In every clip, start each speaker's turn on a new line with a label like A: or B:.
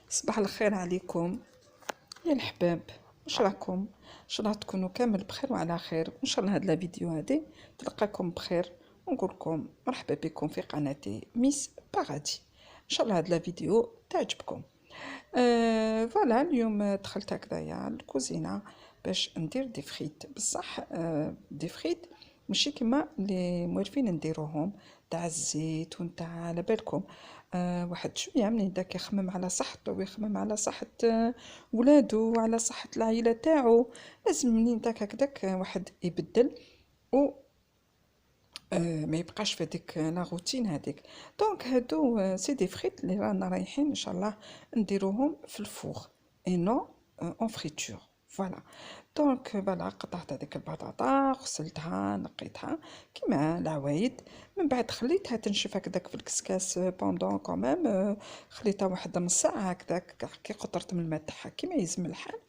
A: صباح الخير عليكم يا الحباب. واش راكم؟ ان شاء الله تكونوا كامل بخير وعلى خير، وان شاء الله هاد لا فيديو هادي تلقاكم بخير، ونقول لكم مرحبا بكم في قناتي ميس بارادي. ان شاء الله هاد لا فيديو تعجبكم. فوالا اليوم دخلت هكذايا الكوزينه باش ندير دي فريت، بصح دي فريت ماشي كيما اللي موالفين نديروهم تاع الزيت ونتاع على بالكم. واحد شويه منين داك يخمم على صحته ويخمم على صحه ولادو وعلى صحه العائله تاعو، لازم منين داك هكداك واحد يبدل و ما يبقاش في هذيك لا روتين هذيك. دونك هادو سي دي فريت اللي رانا رايحين ان شاء الله نديروهم في الفوغ اي نو اون فريتور. فوالا دونك فوالا قطعت هذيك البطاطا، غسلتها نقيتها كيما العوايد، من بعد خليتها تنشف هكذاك في الكسكاس بوندون كوميم، خليتها واحد نص ساعه هكذاك كي قطرت من الماء تاعها كيما يلزم الحال.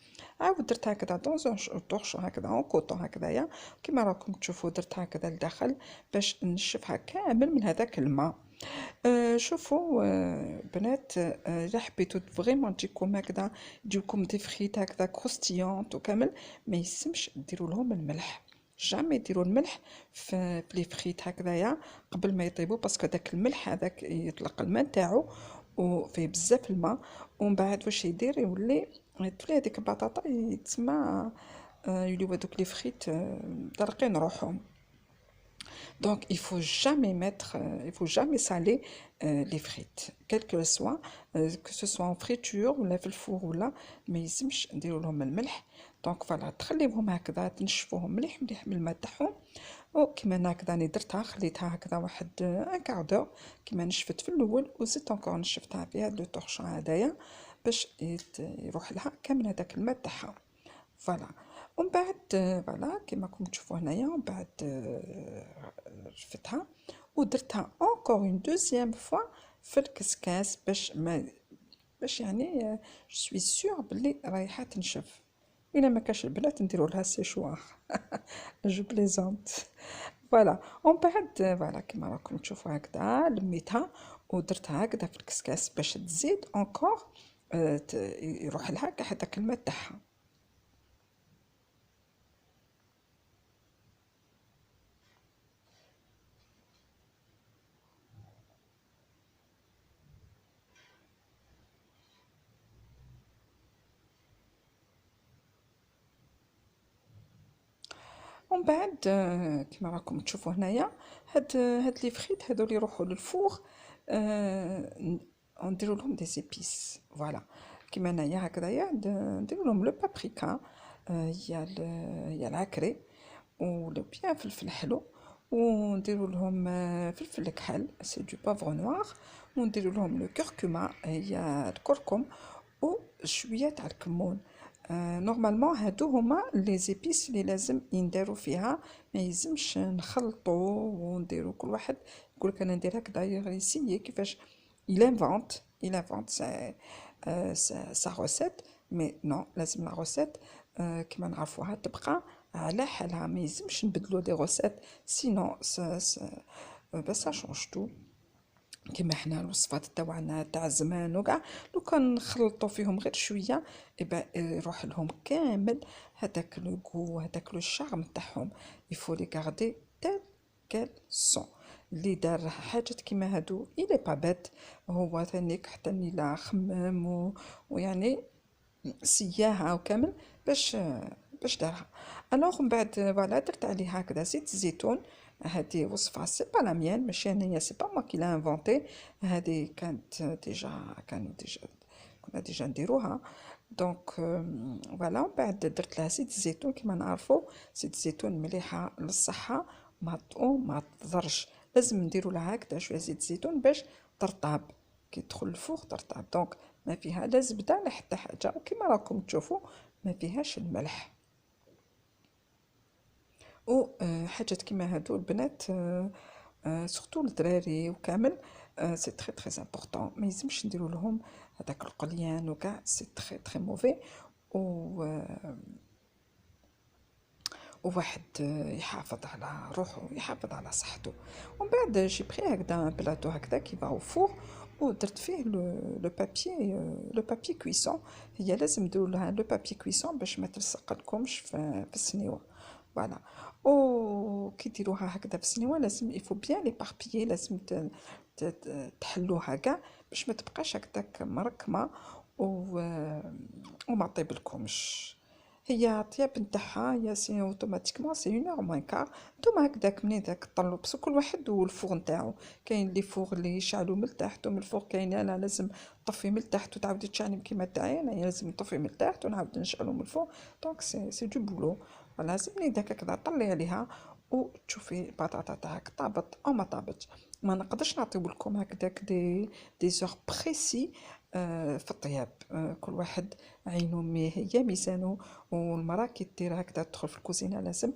A: عاود درت هكذا طونجون طرشو هكذا اون كوطون هكذايا كيما راكم تشوفوا، درت هكذا لداخل باش نشفها كامل من هذاك الماء. شوفوا بنات، الا حبيتو فريمون تجيكم هكذا تجيكم دي فريت هكذا كروستيونط وكامل، ما يسمش ديروا لهم الملح، جامي ديروا الملح في لي فريت هكذايا قبل ما يطيبوا، باسكو داك الملح هذاك يطلق الماء تاعو وفيه بزاف الماء، ومن بعد واش يدير تولي هذيك البطاطا يتسمى يوليو هذوك لي فريت طارقين روحهم. Donc il faut jamais saler les frites, quel que ce soit en friture ولا في الفور ولا ما يلزمش نديروا لهم الملح. دونك فوالا تخليوهم هكذا تنشفوهم مليح مليح من الماء تاعهم، وكيما انا هكذا راني درتها خليتها هكذا واحد ان كاردور كيما نشفت في الاول، وزدت انكور نشفتها في هذا لو طورشون هذايا باش يروح لها كامل هذاك الماء تاعها. فوالا ومن بعد فوالا كيما راكم تشوفوا هنايا، ومن بعد رفدتها ودرتها اونكور اون دوزيام فوا في الكسكاس باش يعني جو سوي سيغ بلي رايحه تنشف. الا ما كاش البنات نديروا لها سيشوار جو بليزونت. فوالا ومن بعد فوالا كيما راكم تشوفوا هكذا لميتها ودرتها هكذا في الكسكاس باش تزيد اونكور يروح لها كاع هذاك الماء تاعها. ومن بعد كيما راكم تشوفوا هنايا هاد لي فريت هادو اللي يروحوا للفوغ، نديروا لهم دي زيبيس. فوالا كيما هنايا هكذايا نديروا لهم لو بابريكا، يا العكري، ولو بيان فلفل حلو، ونديروا لهم فلفل كحل سي دو بافغ نوار، ونديروا لهم لو كركما هي الكركم، وشويه تاع الكمون. نورمالمون هادو هما لي زيبيس اللي لازم ينداروا فيها، ما يلزمش نخلطوا ونديروا كل واحد يقول لك انا ندير هكذا يسيي كيفاش il invente sa recette. مي نو لازم لا روسيت كيما نعرفوها تبقى على حالها، ما يلزمش نبدلوا دي روسيت سينو سا شونج تو. كيما حنا الوصفات تاعنا تاع زمان وكاع لو كان نخلطوا فيهم غير شويه يبقى يروح لهم كامل هذاك لو غو هذاك لو شارم تاعهم. يفو لي غاردي تال كال سون. اللي دار حاجات كيما هادو الي با بيت، هو ثانيك حتى لا خمم ويعني سياها وكامل باش دارها. الوغ من بعد فوالا درت عليه هكذا زيت الزيتون. هذه وصفه سي با لا ميان، ماشي انايا سي با موا كي لا انفونتي، هذه كانت ديجا كنا ديجا نديروها. دونك فوالا من بعد درت لها زيت الزيتون. كيما نعرفوا زيت الزيتون مليحه للصحه، ما تضرش، لازم نديروا لها هكذا شويه زيت الزيتون باش ترطب كي تدخل الفوق ترطب. دونك ما فيها لا زبده لا حتى حاجه، وكما راكم تشوفوا ما فيهاش الملح. و حاجات كيما هادو البنات سورتو الدراري وكامل سي تري تري امبورطون، ما يلزمش نديروا لهم هذاك القليان وكاع، سي تري تري موفي. و وواحد يحافظ على روحه، يحافظ على صحته. ومن بعد جي بخي هكذا بلاطو هكذا كي فاو فوق، ودرت فيه لو بابي كويسون. هي لازم نديروا لها لو بابي كويسون باش ما تلصق لكمش في السنيوه. فوالا. و كي ديروها هكذا في السنيوه لازم يفو بيان لي باربيي، لازم تحلوها كاع باش ما تبقاش هكذاك مركمه وما طيبلكمش. هي طياب نتاعها هي سي اوتوماتيكمون سي 1 اور موان كار. نتوما هكذاك منين داك طلوا بس كل واحد والفوغ نتاعو. كاين لي فوغ اللي يشعلوا من التحت ومن الفوق، كاين انا لازم طفي من التحت وتعاودي تشعلي كيما تاعي انا، لازم نطفي من التحت ونعاود نشعلو من الفوق. دونك سي دو بولو. لازم داك هكذا طلي عليها وتشوفي البطاطا تاعك طابت او ما طابتش. ما نقدرش نعطيو لكم هكذاك دي زور بريسي في الطياب. كل واحد عينو هي ميزانو. والمراه كي دير هكذا تدخل في الكوزينه لازم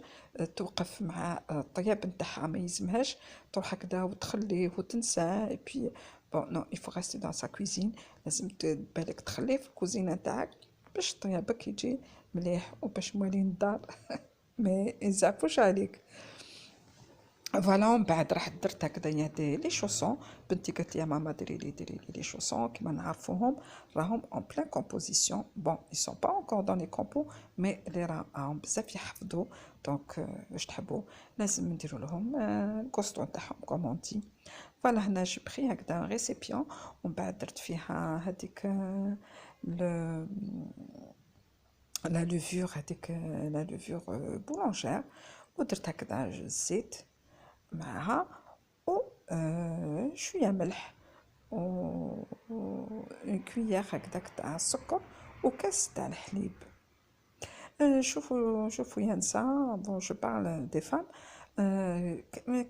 A: توقف مع الطياب نتاعها، ما يلزمهاش تروح هكذا وتخليه وتنساه. اي بي بون نو il faut rester dans sa cuisine. لازم بالك تخليه في الكوزينه نتاعك باش طيابك يجي مليح وباش موالين الدار ما يزعفوش عليك. فوالا. ومن بعد رحت درت هكذايا لي شوسون. بنتي قالت لي يا ماما ديري لي شوسون كيما نعرفوهم راهم اون بلان كومبوزيسيون. بون اي سون با انكور دون لي كومبو مي لي راهم بزاف يحفظوا. دونك واش تحبوا لازم نديرو لهم الكوستو نتاعهم كومونتي. فوالا. هنا جي بخي هكذا ريسيبيون ومن بعد درت فيها هذيك لا لوفور، هذيك لا لوفور بولونجير. ودرت هكذا الزيت معها و شويه ملح و اون كويير هكذاك تاع السكر وكاس تاع الحليب. شوفوا يا نساء، بون جو بارل دي فام.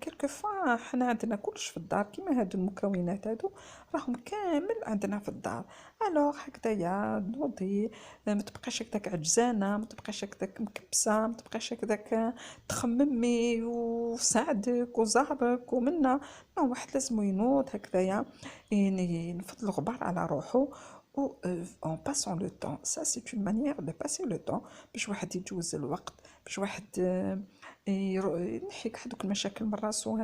A: كلكو فوا حنا عندنا كلش في الدار كيما هادو المكونات هادو راهم كامل عندنا في الدار. الوغ هكذايا نوضي ما تبقاش هكذاك عجزانه، ما تبقاش هكذاك مكبسه، ما تبقاش هكذاك تخممي وساعدك وزهرك ومنا. نو واحد لازم ينوض هكذايا يعني ينفض الغبار على روحو. ou en passant le temps. Ça c'est une manière de passer le temps باش واحد يجوز الوقت، باش واحد ينحيك هذوك المشاكل من راسو،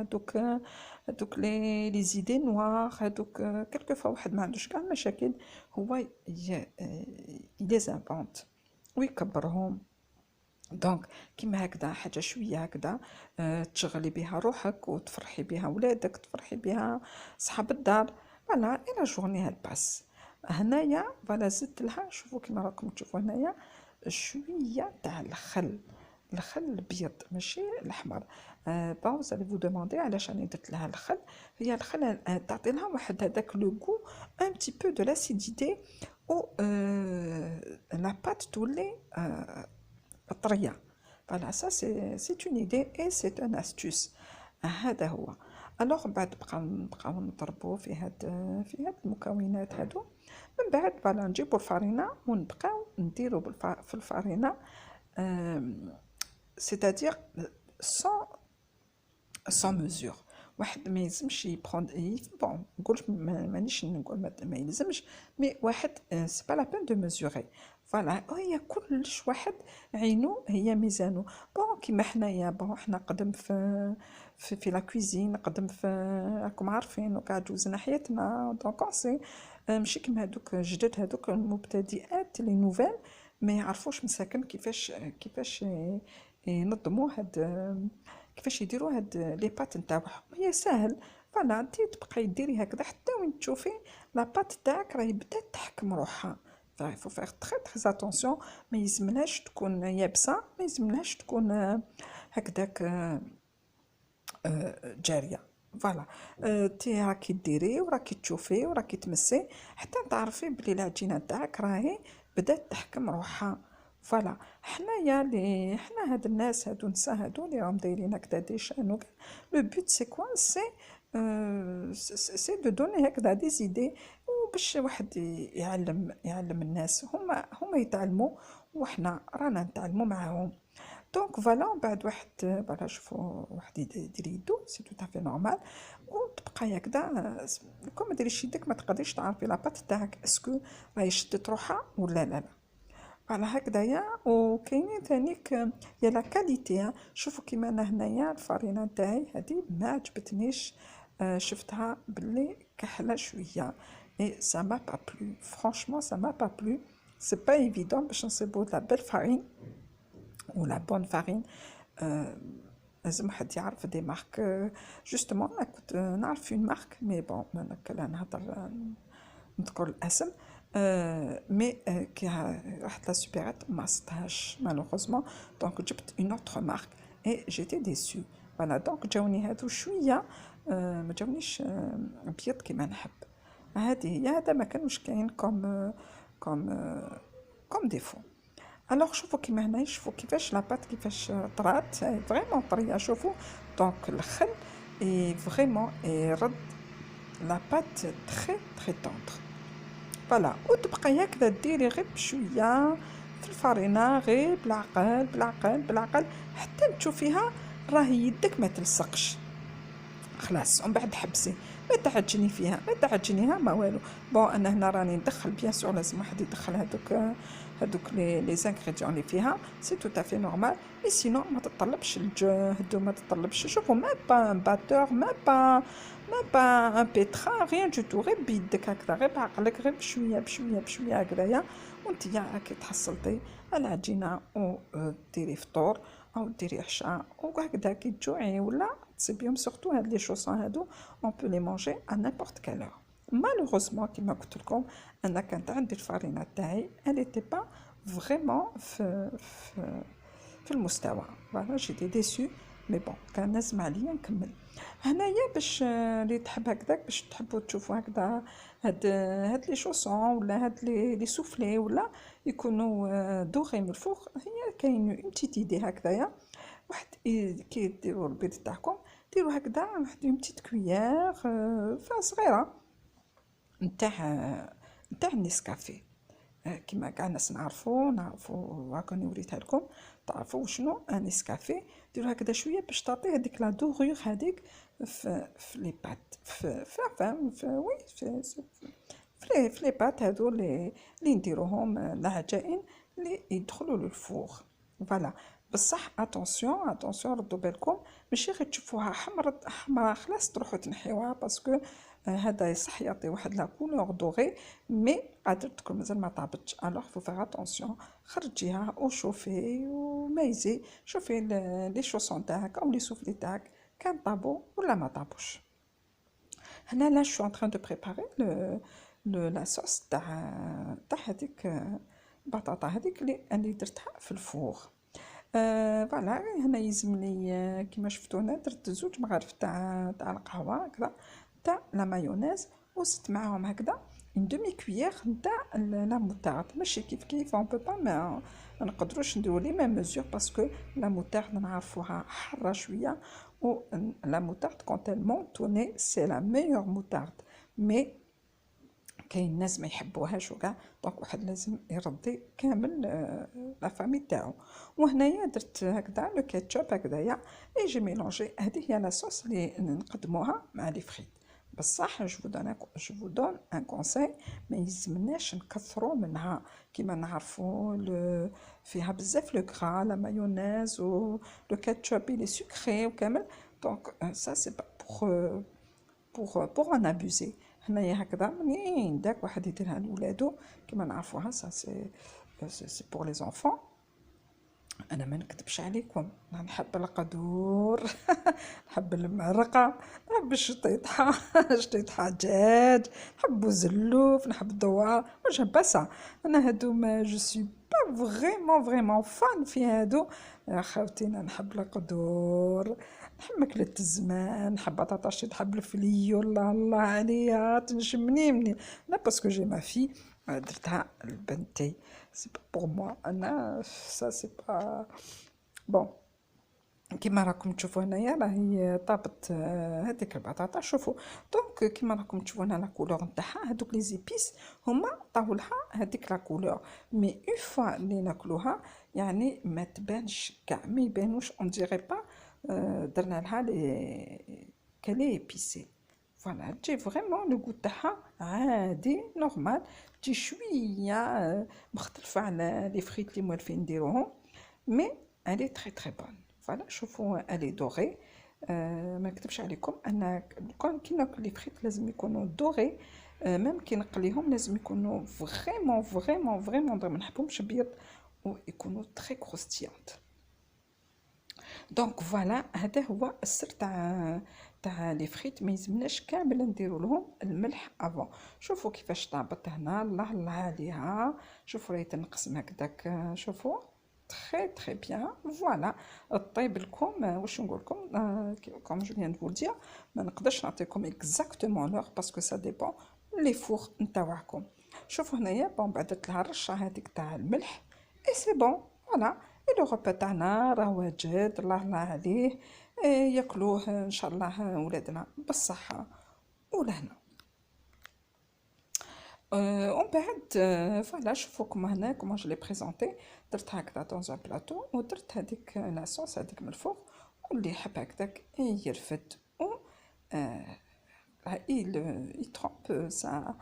A: هذوك لي زيدي نوار، هذوك كلكو فوا واحد ما عندوش كاع المشاكل هو يليزانفونت ويكبرهم. دونك كيما هكذا حاجه شويه هكذا تشغلي بها روحك وتفرحي بها ولادك، تفرحي بها صحاب الدار. فوالا اي لا جورني هاد باس. هنايا فوالا زدت لها، شوفوا كيما راكم تشوفوا هنايا شويه تاع الخل الابيض ماشي الاحمر. با زالي فو دوموندي علاش راني درت لها الخل. هي الخل تعطي لها واحد هذاك لو غو ان بتي بو دو لاسيديتي و لا بات تولي طريه. فوالا سا سي اون ايدي اي سي ان استوس. هذا هو. الوغ بعد نبقاو نضربو في هاد المكونات هادو. من بعد فوالا نجيبو الفرينه ونبقاو نديرو في الفرينه سيتادير سون ميزور. واحد ما يلزمش يبخون بون نقولش مانيش نقول ما يلزمش، مي واحد سي با لا بين دو ميزوري. فوالا هي كلش واحد عينو هي ميزانو. بون كيما حنايا بون حنا قدم في لا كويزين، قدم في راكم عارفين وكاع جوزنا حياتنا. دونك سي ماشي كيما هذوك جدد هذوك المبتدئات لي نوفيل ما يعرفوش مساكن كيفاش ينظموا كيفاش يديروا هاد لي بات نتاعهم. هي ساهل. فوالا انت تبقاي ديري هكذا حتى وين تشوفي لا بات تاعك راهي بدات تحكم روحها. فو فيغ تري تري اتونسيون، ما يلزملهاش تكون يابسه، ما يلزملهاش تكون هكذاك جاريه. فوالا تي راكي ديري وراكي تشوفي وراكي تمسي حتى تعرفي بلي العجينه تاعك راهي بدات تحكم روحها. فوالا حنايا حنا هاد الناس هادو نسا هادو اللي راهم دايرين هكذا دي شان وكاع لو بوت سي كوا سي دو دوني هكذا دي زيدي باش واحد يعلم الناس، هما يتعلموا وحنا رانا نتعلموا معاهم. دونك فوالا بعد واحد فوالا شوفوا واحد يدير يدو سي تو تافي نورمال وتبقى هكذا كوم ديريش يدك ما تقدريش تعرفي لاباط تاعك اسكو راهي شدت روحها ولا لا. فوالا هكذايا. وكاينين ثانيك يا لا كاليتي. شوفوا كيما انا هنايا الفرينه تاعي هذه ما عجبتنيش، شفتها باللي كحلة شوية et ça m'a pas plu franchement ça m'a pas plu c'est pas évident باش نصيبو la belle farine ou la bonne farine لازم واحد يعرف دي مارك جوستومون انا كنت نعرف اون مارك مي بون لا نهضر نذكر الاسم مي كي رحت لا سوبيرات ما صدتهاش مالوغوزمون دونك جبت اون اوتر مارك اي جيتي ديسو فوالا دونك جاوني هادو شويه ما جاونيش بيض كيما نحب هذه هي هذا ما كانوش كاين كوم ديفو الوغ شوفوا كيما هنايا شوفوا كيفاش لاباط كيفاش طرات فريمون طريه شوفوا دونك الخل اي فريمون يرد لاباط تري تري طوندر فوالا وتبقى هكذا ديري غير بشويه في الفرينه غير بالعقل بالعقل بالعقل حتى تشوفيها راهي يدك ما تلصقش خلاص ومن بعد حبسي ما تعجني فيها ما تعجنيها ما والو بون انا هنا راني ندخل بيان سور لازم واحد يدخل هذوك لي زانغريديون اللي فيها سي تو تافي نورمال مي سينو ما تطلبش الجهد وما تطلبش شوفوا ما با ان باتور ما با ان بيترا ريان دو تو غير بيدك هكذا غير بعقلك غير بشويه بشويه بشويه هكذايا وانت راكي تحصلتي العجينه وديري فطور او ديري عشاء وهكذا كي تجوعي ولا تصيبيهم سورتو هاد لي شوسون هادو اون بو لي مونجي ا نيمبورت كال اور مالوغوزمون كيما قلت لكم انا كانت عندي الفارينه تاعي الي تي با فريمون في المستوى فوالا جيتي ديسو مي بون كان لازم عليا نكمل هنايا باش اللي تحب هكذاك باش تحبوا تشوفوا هكذا هاد لي شوسون ولا هاد لي سوفلي ولا يكونوا دوغي من الفوق هي كاين اون بتيت ايدي هكذايا واحد كي ديروا البيض تاعكم ديروا هكذا واحد اون بتيت كويير فا صغيره نتاع النسكافيه كيما كاع الناس نعرفوا هاكاني وريتها لكم تعرفوا شنو ان نسكافيه ديروا هكذا شويه باش تعطي هذيك لا دوغور هذيك في لي بات في وي في لي بات هذو اللي نديروهم العجائن اللي يدخلوا للفور فوالا بصح اتونسيون ردوا بالكم ماشي غير تشوفوها حمراء خلاص تروحوا تنحيوها باسكو هذا يصح يعطي واحد لا كولور دوغي مي قادرتكم مازال ما طابتش الوغ فو فيغ اتونسيون خرجيها وشوفي وميزي شوفي لي شوسون تاعك او لي سوفلي تاعك كان طابو ولا ما طابوش هنا لا شو ان تران دو بريباري لا صوص تاع هذيك البطاطا هذيك اللي درتها في الفور فوالا هنا يلزمني كيما شفتوا هنا درت 2 مغارف تاع القهوه هكذا تاع لا مايونيز وزدت معاهم هكذا اون دومي كويير نتاع لا موتارد ماشي كيف اون بو با ما نقدروش نديرو لي ميم ميزور باسكو لا موتارد نعرفوها حاره شويه و لا موتارد كونت ال مونطوني سي لا ميور موتارد مي كاين ناس ما يحبوهاش وكاع دونك واحد لازم يرضي كامل لا فامي تاعو وهنايا درت هكذا لو كاتشوب هكذايا اي جي ميلونجي هذه هي لا صوص اللي نقدموها مع لي فريت بصح جو دون ان كونساي ما يلزمناش نكثروا منها كيما نعرفوا فيها بزاف لو غرا لا مايونيز و لو كاتشوب لي سكري وكامل دونك سا سي با بور ان ابوزي هنايا هكذا منين داك واحد يديرها لولادو كيما نعرفوها سا سي بور لي زونفون انا ما نكذبش عليكم انا نحب القدور نحب المعرقه نحب الشطيطحه شطيطحه دجاج نحب زلوف نحب الدوار واش باسا انا هادو ما جو سوي با فريمون فان في هادو يا خاوتي انا نحب القدور نحب ماكلة الزمان نحب بطاطا نحب الفليو الله عليها تنشمني مني لا باسكو جي ما في درتها لبنتي سي با بور موا انا سا سي با بون كيما راكم تشوفوا هنايا راهي طابت هذيك البطاطا شوفوا دونك كيما راكم تشوفوا هنا لا كولور نتاعها هذوك لي زيبيس هما عطاو لها هذيك لا كولور مي اون فوا اللي ناكلوها يعني ما تبانش كاع ما يبانوش اون ديري با درنا لها لي كالي بيسي فوالا تجي فريمون لو غو تاعها عادي نورمال تجي شويه مختلفه على لي فريت اللي موالفين نديروهم مي الي تري تري بون فوالا شوفوا الي دوغي ما نكذبش عليكم، انا كون كي ناكل لي فريت لازم يكونوا دوغي. ميم كي نقليهم لازم يكونوا فريمون فريمون فريمون ما نحبهمش بيض، ويكونوا تري كروستيانت. دونك فوالا، هذا هو السر تاع لي فريت. ما يلزمناش كامل نديرو لهم الملح افون. شوفوا كيفاش طابت هنا، الله الله عليها. شوفوا راهي تنقسم هكداك، شوفوا تري تري بيان. فوالا طيب لكم، واش نقول لكم، كوم جو فيان دو دير، ما نقدرش نعطيكم اكزاكتومون لوغ باسكو سا ديبون لي فور نتاعكم. شوفوا هنايا بون بعدت لها الرشه هذيك تاع الملح اي سي بون. فوالا لو غوبا تاعنا راه واجد، الله الله عليه. ياكلوه ان شاء الله ولادنا بالصحه ولهنا. ومن بعد فوالا شوفوكم هنا كومون جو لي بريزونتي. درت هكذا دون ان بلاطو، ودرت هذيك لاصوص هذيك من الفوق، واللي يحب هكذاك يرفد و يترومب سا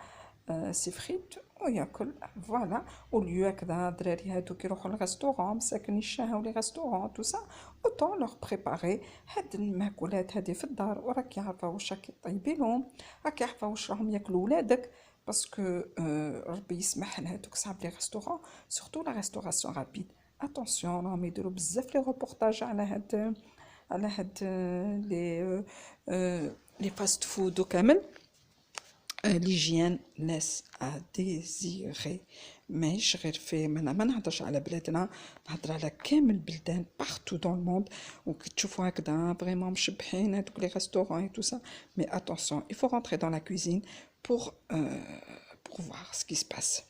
A: سي فريت وياكل. فوالا وليو هكذا دراري هادو كيروحو للريستورون مساكن يشاهو لي ريستورون تو سا، اوتون لوغ بريباري هاد الماكولات هادي في الدار، وراكي عارفه واش راكي طيبيلهم، راكي عارفه واش راهم ياكلوا ولادك. باسكو ربي يسمح لهادوك صحاب لي ريستورون، سورتو لا ريستوراسيون رابيد. اتونسيون راهم يديروا بزاف لي روبورتاج على هاد لي فاست فود وكامل. ليجيان لاس ا ديزيري. ماهيش غير في ما نهضرش على بلادنا، نهضر على كامل البلدان بارتو دون الموند. وكي تشوفوا هكذا فريمون مشبحين هذوك لي ريستورون اي تو سا، مي اتونسيون il faut rentrer dans la cuisine pour voir ce qui se passe.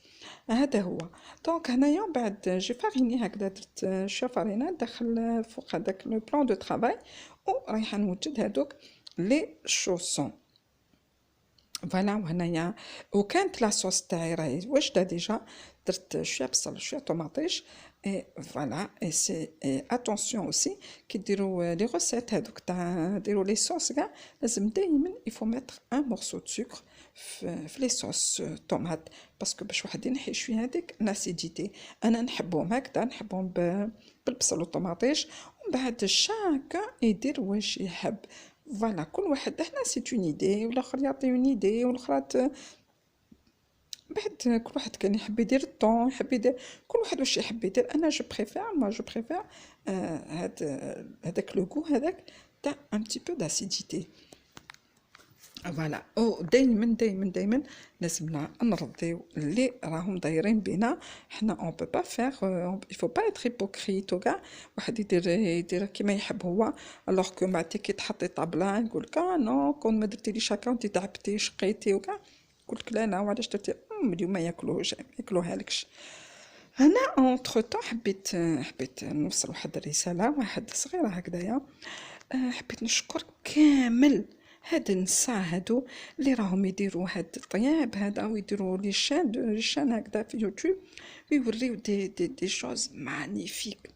A: هذا هو. دونك هنايا بعد جي فاريني هكذا، درت شويه فارينه داخل فوق هذاك لو بلان دو ترافاي، ورايحه نوجد هذوك لي شوسون. فوالا وهنايا وكانت لاصوص تاعي راهي واجده ديجا، درت شويه بصل شويه طوماطيش. اي فوالا اي سي اتونسيون اوسي كي ديروا لي غوسيت هذوك تاع ديروا لي صوص كاع، لازم دائما يفو ميتر ان مورسو دو سكر في لي صوص طوماط، باسكو باش واحد ينحي شويه هذيك لاسيديتي. انا نحبهم هكذا، نحبهم بالبصل والطوماطيش، ومن بعد شاكا يدير واش يحب. فوالا كل واحد هنا سي اون ايدي، والاخر يعطي اون ايدي، والاخرى بعد كل واحد كان يحب يدير الطون، يحب يدير كل واحد واش يحب يدير. انا جو بريفير هذاك لو غو هذاك تاع ان بتي بو داسيديتي. فوالا او دايما لازمنا نرضيو اللي راهم دايرين بينا. حنا اون بو با فير il faut pas être hypocrite وكاع، واحد يدير كيما يحب هو، الوغ كو بعد كي تحطي طابله نقولك نو كون ما درتيليش هكا وانت تعبتي شقيتي وكاع، قلت لا لا وعلاش درتي اليوم ما ياكلوها لكش. انا اونتر طون حبيت نوصل واحد الرساله، واحد صغيره هكذايا. حبيت نشكر كامل هاد النساء هادو اللي راهم يديروا هاد الطياب هذا، ويديروا لي شان هكذا في يوتيوب، ويوريو دي شوز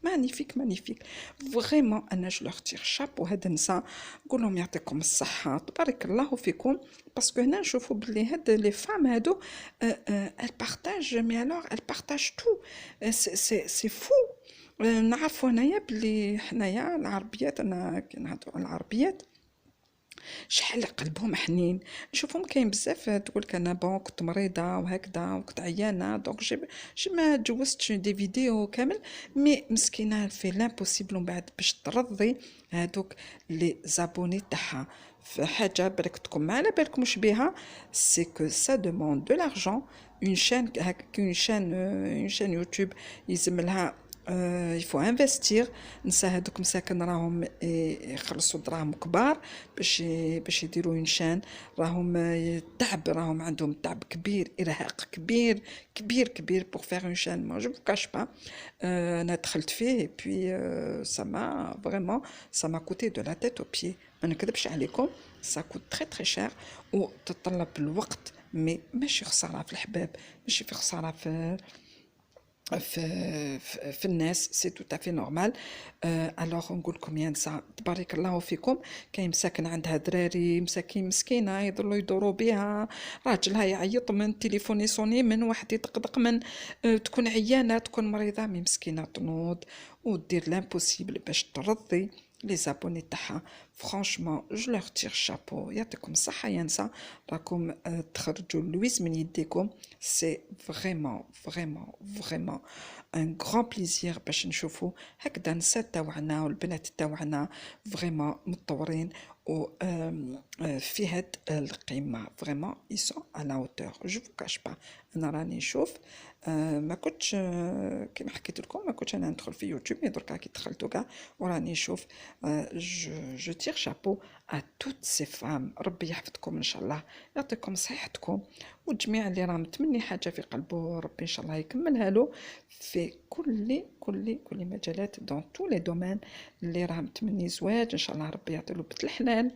A: مانيفيك فريمون. انا جو لوغ تير شابو هاد النساء، نقول لهم يعطيكم الصحه، تبارك الله فيكم. باسكو هنا نشوفوا بلي هاد لي فام هادو ال بارطاج، مي الوغ ال بارطاج تو، سي فو. نعرفوا هنايا بلي حنايا العربيات، انا كي نهضروا على العربيات شحال قلبهم حنين. نشوفهم كاين بزاف تقولك انا بون كنت مريضه وهكذا وكنت عيانه، دونك جي ما جوزتش دي فيديو كامل، مي مسكينه في لامبوسيبل من بعد باش ترضي هادوك لي زابوني تاعها في حاجه بالك تكون ما على بالكمش بها، سي كو سا دوموند دو لارجون. اون شان اون شان يوتيوب يلزم لها يفو انفستير. نسا هادوك مساكن راهم يخلصوا دراهم كبار باش يديروا انشان، راهم تعب، راهم عندهم تعب كبير، ارهاق كبير كبير كبير بور فير اون شان. ما جو كاش با انا دخلت فيه بي سا فريمون سا كوتي دو لا تيت او بي، ما نكذبش عليكم، سا كوت تري تري شير وتتطلب الوقت. مي ماشي خساره في الحباب، ماشي في خساره في الناس، سي تو تافي نورمال. الوغ نقول لكم يا نساء تبارك الله فيكم، كاين مساكن عندها دراري مساكين مسكينه يضلوا يدوروا بها، راجلها يعيط من التليفون يصوني، من واحد يدقدق، من تكون عيانه تكون مريضه، مي مسكينه تنوض ودير لامبوسيبل باش ترضي لي زابوني تاعها. فرانشمون جو لور تير شابو، يعطيكم الصحة يا نسا، راكم تخرجوا اللويز من يديكم. سي فريمون ان غران بليزير باش نشوفوا هكذا النساء تاوعنا والبنات تاوعنا فريمون متطورين و في هاد القمة. فريمون ils sont à la hauteur. je vous cache pas انا راني نشوف ما كنتش كيما حكيت لكم ما كنتش انا ندخل في يوتيوب، مي دركا كي دخلتو كاع وراني نشوف. جو تير شابو ا توت سي فام. ربي يحفظكم ان شاء الله، يعطيكم صحتكم، والجميع اللي راه متمني حاجه في قلبه ربي ان شاء الله يكملها له في كل مجالات، دون تو لي دومين. اللي راه متمني زواج ان شاء الله ربي يعطي له بنت الحلال،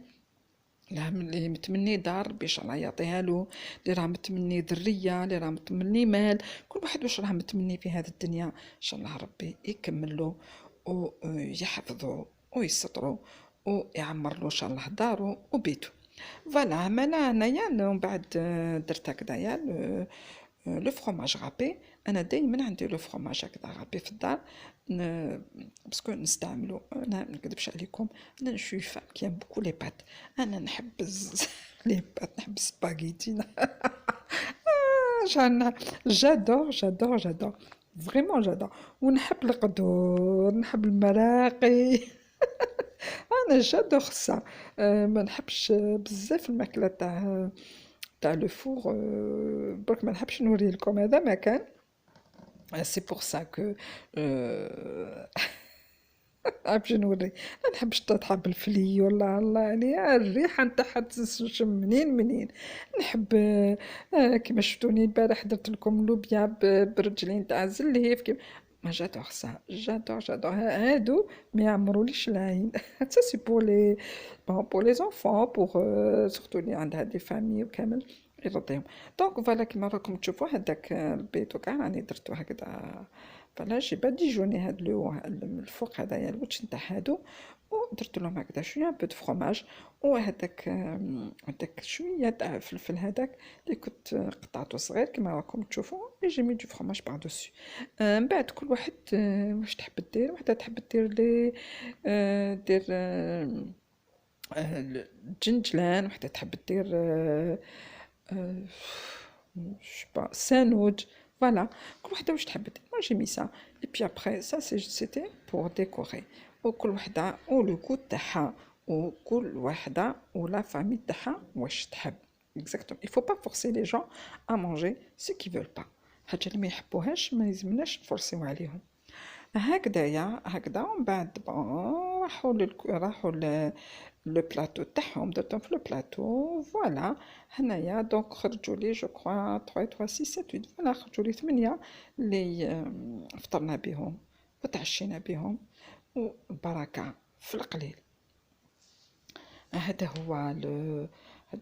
A: اللي متمني دار ربي ان شاء الله يعطيها له، اللي راه متمني ذريه، اللي راه متمني مال، كل واحد واش راه متمني في هذه الدنيا ان شاء الله ربي يكمل له ويحفظه ويستره ويعمر له ان شاء الله داره وبيته. فوالا مالا انايا من بعد درت هكذايا لو فرomاج غابي. انا دائما عندي لو فرomاج هكذا غابي في الدار، باسكو نستعملو. انا ما نكذبش عليكم، انا نشوي فام كيام بوكو لي بات. انا نحب لي بات، نحب السباغيتي جادور فريمون جادور. ونحب القدور، نحب المراقي انا جادور سا. ما نحبش بزاف الماكله تاع لو فور. برك ما نحبش نوري لكم هذا ما كان. سي بور سا كو نحبش نوري. ما نحبش تطحب بالفلي ولا الله يعني الريحه نتاعها تشم منين. نحب كيما شفتوني البارح درت لكم لوبيا برجلين تاع الزليف ما جادور سا، جادور هادو ما يعمروليش العين. سا سي بور لي زونفون، بور سورتو اللي عندها دي فامي وكامل يرضيهم. دونك فوالا كيما راكم تشوفوا هذاك البيت وكاع راني درتو هكذا. فوالا جي با ديجوني هاد الفوق هذايا الوتش نتاع هادو، ودرت لهم هكذا شويه بو دو فرomاج، وهذاك شويه تاع فلفل هذاك اللي كنت قطعته صغير كيما راكم تشوفوا، اي جي مي دو فرomاج باغ دوسي. من بعد كل واحد واش تحب دير، وحده تحب دير لي دير الجنجلان، وحده تحب دير با سانوج. فوالا كل وحده واش تحب دير. moi j'ai mis ça et puis après ça c'était pour décorer. وكل وحده ولو كو تاعها، وكل وحده ولا فامي تاعها واش تحب. exactement il faut pas forcer les gens à manger ce qu'ils veulent pas. حاجه اللي ما يحبوهاش ما يلزمناش نفرسيو عليهم. هكذا ومن بعد راحوا لو بلاطو تاعهم، درتهم في لو بلاطو. فوالا هنايا دونك خرجوا لي جو كخوا 3 6 7 8. فوالا خرجوا لي 8 اللي فطرنا بهم وتعشينا بهم وبركه في القليل. هذا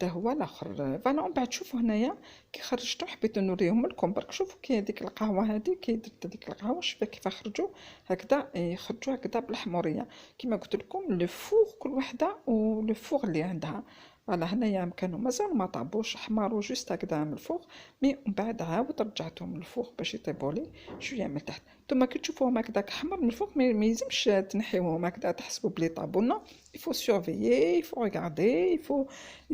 A: هو الاخر. فانا من بعد شوفوا هنايا كي خرجتو حبيت نوريهم لكم برك. شوفوا كي هذيك القهوه هذه كي درت هذيك القهوه شوفوا كيف خرجوا هكذا، يخرجوا هكذا بالحموريه كيما قلت لكم. لو فور كل وحده ولو فور اللي عندها. فوالا هنايا كانوا مازال ما طابوش، حماروا جوست هكذا من الفوق، مي من بعد عاود رجعتهم من الفوق باش يطيبوا لي شويه من تحت. نتوما كي تشوفوهم هكذاك حمر من الفوق ما يلزمش تنحيوهم هكذا تحسبوا بلي طابوا. نو il faut surveiller, il faut regarder,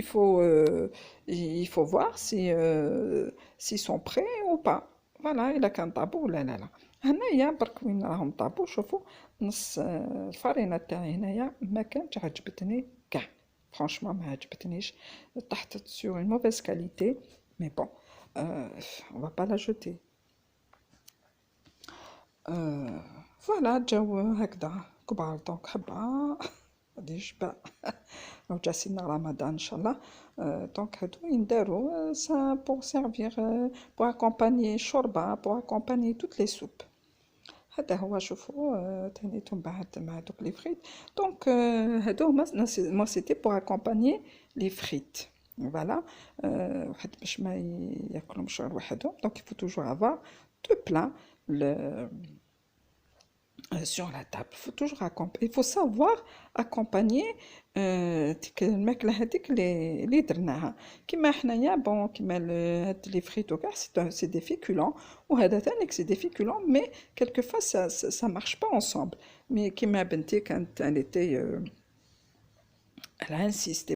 A: il faut voir s'ils sont prêts ou pas. فوالا الا كان طابو ولا لا. هنايا برك وين راهم طابو شوفوا نص الفرينه تاعي هنايا ما كانتش عجبتني كاع. فرانشمون ما عجبتنيش، طحت سور اون موفيز كاليتي، مي بون on va pas la jeter. فوالا جاو هكذا كبار دونك حبه غادي يشبع وجا سيدنا رمضان ان شاء الله. دونك هادو يندارو سا بور سيرفير بور اكومباني شوربه، بور اكومباني توت لي سوب. هذا هو. شوفوا تانيتهم بعد مع دوك لي فريت. دونك هادو هما مو سيتي بور اكومباني لي فريت. فوالا واحد باش ما ياكلهمش غير وحدهم. دونك يفو توجور افوار دو بلا sur la table. Il faut savoir accompagner ديك الماكله هذيك اللي درناها. كيما حنايا بون كيما هاد لي فريتو كاع سي دي فيكولون، وهذا ثاني سي دي فيكولون، مي كلكو فوا ça marche pas ensemble. مي كيما بنتي كانت انيتي elle a insisté